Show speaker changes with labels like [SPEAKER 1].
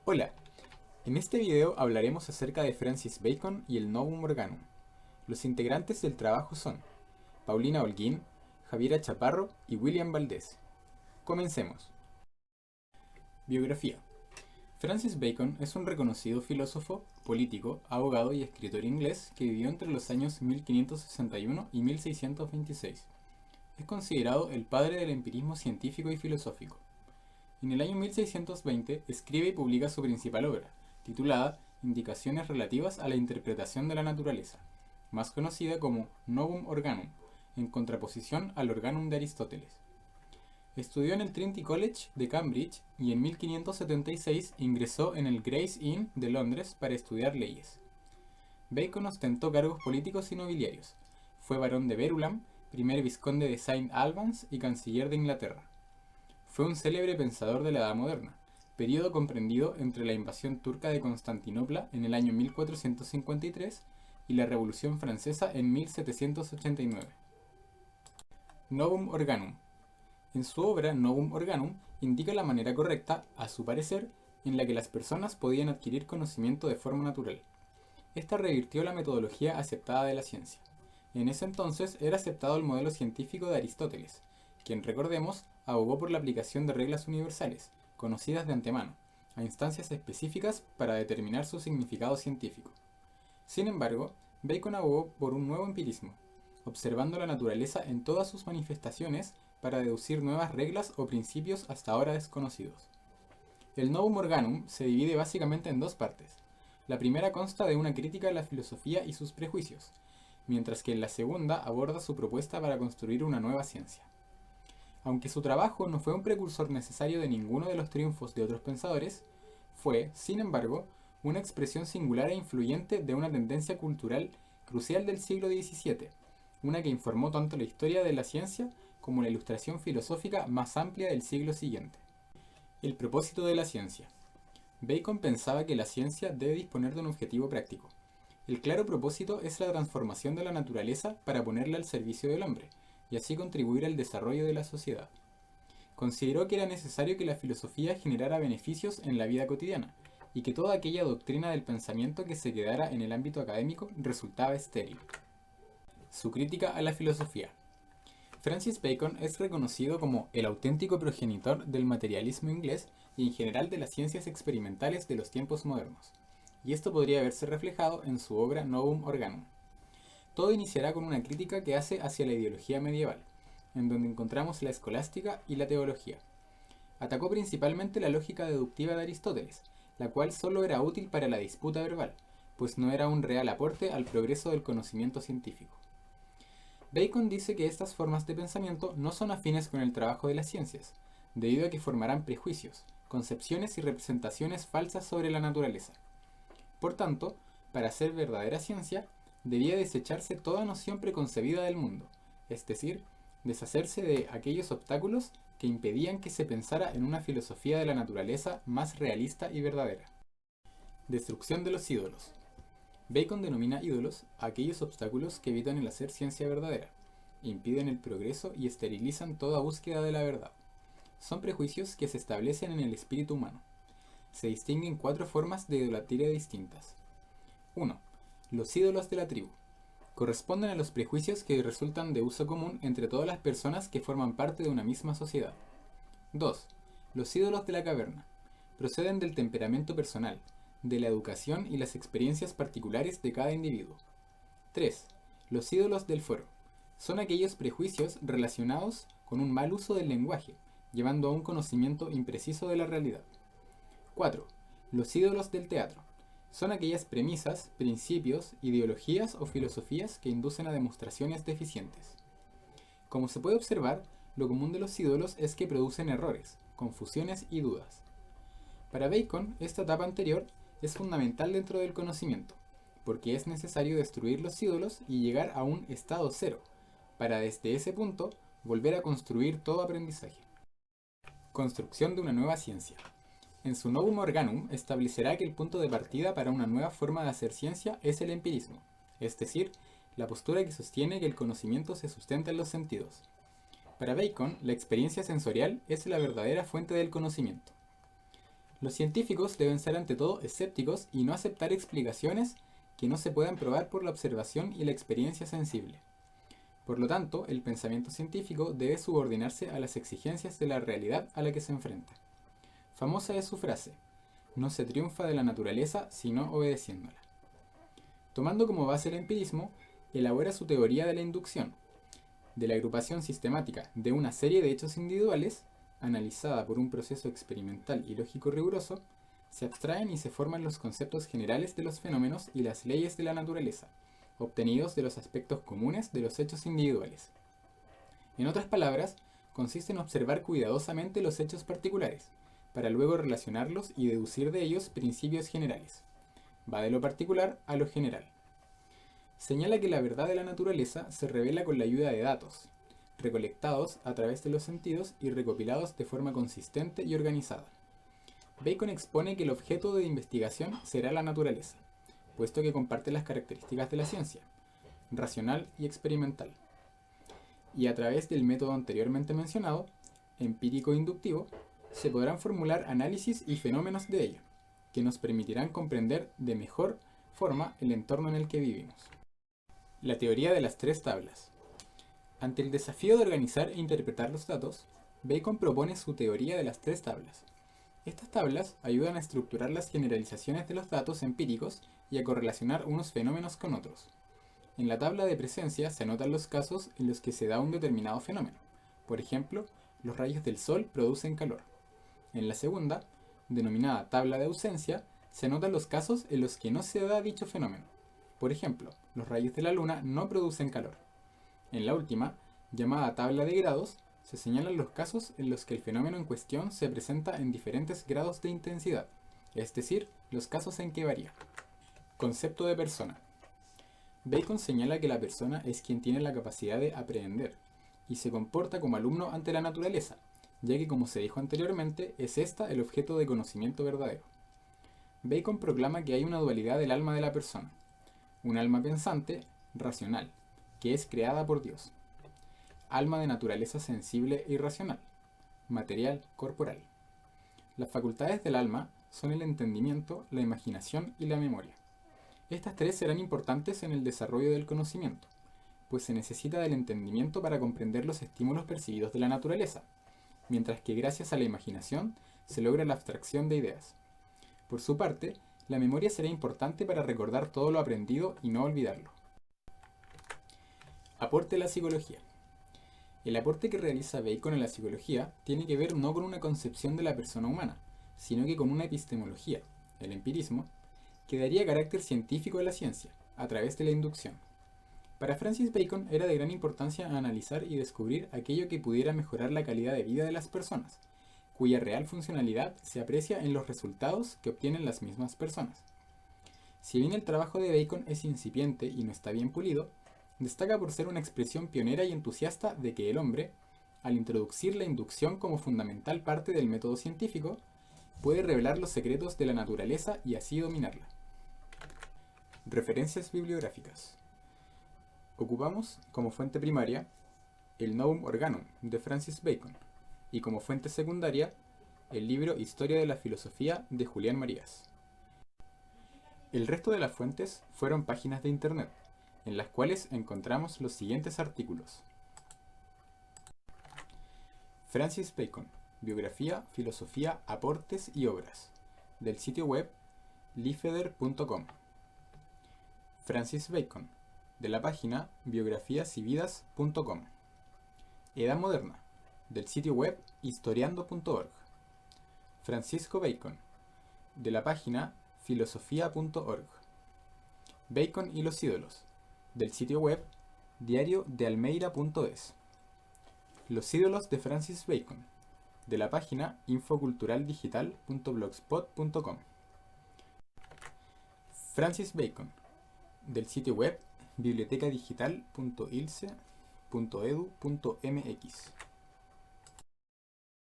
[SPEAKER 1] Hola, en este video hablaremos acerca de Francis Bacon y el Novum Organum. Los integrantes del trabajo son Paulina Holguín, Javiera Chaparro y William Valdés. Comencemos. Biografía. Francis Bacon es un reconocido filósofo, político, abogado y escritor inglés que vivió entre los años 1561 y 1626. Es considerado el padre del empirismo científico y filosófico. En el año 1620 escribe y publica su principal obra, titulada Indicaciones relativas a la interpretación de la naturaleza, más conocida como Novum Organum, en contraposición al Organum de Aristóteles. Estudió en el Trinity College de Cambridge y en 1576 ingresó en el Gray's Inn de Londres para estudiar leyes. Bacon ostentó cargos políticos y nobiliarios. Fue barón de Verulam, primer vizconde de Saint Albans y canciller de Inglaterra. Fue un célebre pensador de la Edad Moderna, periodo comprendido entre la invasión turca de Constantinopla en el año 1453 y la Revolución Francesa en 1789. Novum Organum. En su obra Novum Organum indica la manera correcta, a su parecer, en la que las personas podían adquirir conocimiento de forma natural. Esta revirtió la metodología aceptada de la ciencia. En ese entonces era aceptado el modelo científico de Aristóteles, quien, recordemos, abogó por la aplicación de reglas universales, conocidas de antemano, a instancias específicas para determinar su significado científico. Sin embargo, Bacon abogó por un nuevo empirismo, observando la naturaleza en todas sus manifestaciones para deducir nuevas reglas o principios hasta ahora desconocidos. El Novum Organum se divide básicamente en dos partes. La primera consta de una crítica a la filosofía y sus prejuicios, mientras que en la segunda aborda su propuesta para construir una nueva ciencia. Aunque su trabajo no fue un precursor necesario de ninguno de los triunfos de otros pensadores, fue, sin embargo, una expresión singular e influyente de una tendencia cultural crucial del siglo XVII, una que informó tanto la historia de la ciencia como la ilustración filosófica más amplia del siglo siguiente. El propósito de la ciencia. Bacon pensaba que la ciencia debe disponer de un objetivo práctico. El claro propósito es la transformación de la naturaleza para ponerla al servicio del hombre, y así contribuir al desarrollo de la sociedad. Consideró que era necesario que la filosofía generara beneficios en la vida cotidiana, y que toda aquella doctrina del pensamiento que se quedara en el ámbito académico resultaba estéril. Su crítica a la filosofía. Francis Bacon es reconocido como el auténtico progenitor del materialismo inglés y en general de las ciencias experimentales de los tiempos modernos, y esto podría verse reflejado en su obra Novum Organum. Todo iniciará con una crítica que hace hacia la ideología medieval, en donde encontramos la escolástica y la teología. Atacó principalmente la lógica deductiva de Aristóteles, la cual solo era útil para la disputa verbal, pues no era un real aporte al progreso del conocimiento científico. Bacon dice que estas formas de pensamiento no son afines con el trabajo de las ciencias, debido a que formarán prejuicios, concepciones y representaciones falsas sobre la naturaleza. Por tanto, para hacer verdadera ciencia, debía desecharse toda noción preconcebida del mundo, es decir, deshacerse de aquellos obstáculos que impedían que se pensara en una filosofía de la naturaleza más realista y verdadera. Destrucción de los ídolos. Bacon denomina ídolos a aquellos obstáculos que evitan el hacer ciencia verdadera, impiden el progreso y esterilizan toda búsqueda de la verdad. Son prejuicios que se establecen en el espíritu humano. Se distinguen cuatro formas de idolatría distintas. 1. Los ídolos de la tribu. Corresponden a los prejuicios que resultan de uso común entre todas las personas que forman parte de una misma sociedad. 2. Los ídolos de la caverna. Proceden del temperamento personal, de la educación y las experiencias particulares de cada individuo. 3. Los ídolos del fuero. Son aquellos prejuicios relacionados con un mal uso del lenguaje, llevando a un conocimiento impreciso de la realidad. 4. Los ídolos del teatro. Son aquellas premisas, principios, ideologías o filosofías que inducen a demostraciones deficientes. Como se puede observar, lo común de los ídolos es que producen errores, confusiones y dudas. Para Bacon, esta etapa anterior es fundamental dentro del conocimiento, porque es necesario destruir los ídolos y llegar a un estado cero, para desde ese punto volver a construir todo aprendizaje. Construcción de una nueva ciencia. En su Novum Organum establecerá que el punto de partida para una nueva forma de hacer ciencia es el empirismo, es decir, la postura que sostiene que el conocimiento se sustenta en los sentidos. Para Bacon, la experiencia sensorial es la verdadera fuente del conocimiento. Los científicos deben ser ante todo escépticos y no aceptar explicaciones que no se puedan probar por la observación y la experiencia sensible. Por lo tanto, el pensamiento científico debe subordinarse a las exigencias de la realidad a la que se enfrenta. Famosa es su frase: no se triunfa de la naturaleza sino obedeciéndola. Tomando como base el empirismo, elabora su teoría de la inducción, de la agrupación sistemática de una serie de hechos individuales, analizada por un proceso experimental y lógico riguroso, se abstraen y se forman los conceptos generales de los fenómenos y las leyes de la naturaleza, obtenidos de los aspectos comunes de los hechos individuales. En otras palabras, consiste en observar cuidadosamente los hechos particulares, para luego relacionarlos y deducir de ellos principios generales. Va de lo particular a lo general. Señala que la verdad de la naturaleza se revela con la ayuda de datos, recolectados a través de los sentidos y recopilados de forma consistente y organizada. Bacon expone que el objeto de investigación será la naturaleza, puesto que comparte las características de la ciencia, racional y experimental. Y a través del método anteriormente mencionado, empírico-inductivo, se podrán formular análisis y fenómenos de ella, que nos permitirán comprender de mejor forma el entorno en el que vivimos. La teoría de las tres tablas. Ante el desafío de organizar e interpretar los datos, Bacon propone su teoría de las tres tablas. Estas tablas ayudan a estructurar las generalizaciones de los datos empíricos y a correlacionar unos fenómenos con otros. En la tabla de presencia se anotan los casos en los que se da un determinado fenómeno. Por ejemplo, los rayos del sol producen calor. En la segunda, denominada tabla de ausencia, se anotan los casos en los que no se da dicho fenómeno. Por ejemplo, los rayos de la luna no producen calor. En la última, llamada tabla de grados, se señalan los casos en los que el fenómeno en cuestión se presenta en diferentes grados de intensidad, es decir, los casos en que varía. Concepto de persona. Bacon señala que la persona es quien tiene la capacidad de aprehender y se comporta como alumno ante la naturaleza, ya que, como se dijo anteriormente, es ésta el objeto de conocimiento verdadero. Bacon proclama que hay una dualidad del alma de la persona: un alma pensante, racional, que es creada por Dios; alma de naturaleza sensible e irracional, material, corporal. Las facultades del alma son el entendimiento, la imaginación y la memoria. Estas tres serán importantes en el desarrollo del conocimiento, pues se necesita del entendimiento para comprender los estímulos percibidos de la naturaleza, mientras que gracias a la imaginación se logra la abstracción de ideas. Por su parte, la memoria será importante para recordar todo lo aprendido y no olvidarlo. Aporte a la psicología. El aporte que realiza Bacon en la psicología tiene que ver no con una concepción de la persona humana, sino que con una epistemología, el empirismo, que daría carácter científico a la ciencia, a través de la inducción. Para Francis Bacon era de gran importancia analizar y descubrir aquello que pudiera mejorar la calidad de vida de las personas, cuya real funcionalidad se aprecia en los resultados que obtienen las mismas personas. Si bien el trabajo de Bacon es incipiente y no está bien pulido, destaca por ser una expresión pionera y entusiasta de que el hombre, al introducir la inducción como fundamental parte del método científico, puede revelar los secretos de la naturaleza y así dominarla. Referencias bibliográficas. Ocupamos como fuente primaria el Novum Organum de Francis Bacon y como fuente secundaria el libro Historia de la Filosofía de Julián Marías. El resto de las fuentes fueron páginas de internet, en las cuales encontramos los siguientes artículos. Francis Bacon, biografía, filosofía, aportes y obras, del sitio web lifeder.com. Francis Bacon, de la página biografiasyvidas.com. Edad moderna, del sitio web historiando.org. Francisco Bacon, de la página filosofía.org. Bacon y los ídolos, del sitio web diariodealmeida.es. Los ídolos de Francis Bacon, de la página infoculturaldigital.blogspot.com. Francis Bacon, del sitio web bibliotecadigital.ilse.edu.mx.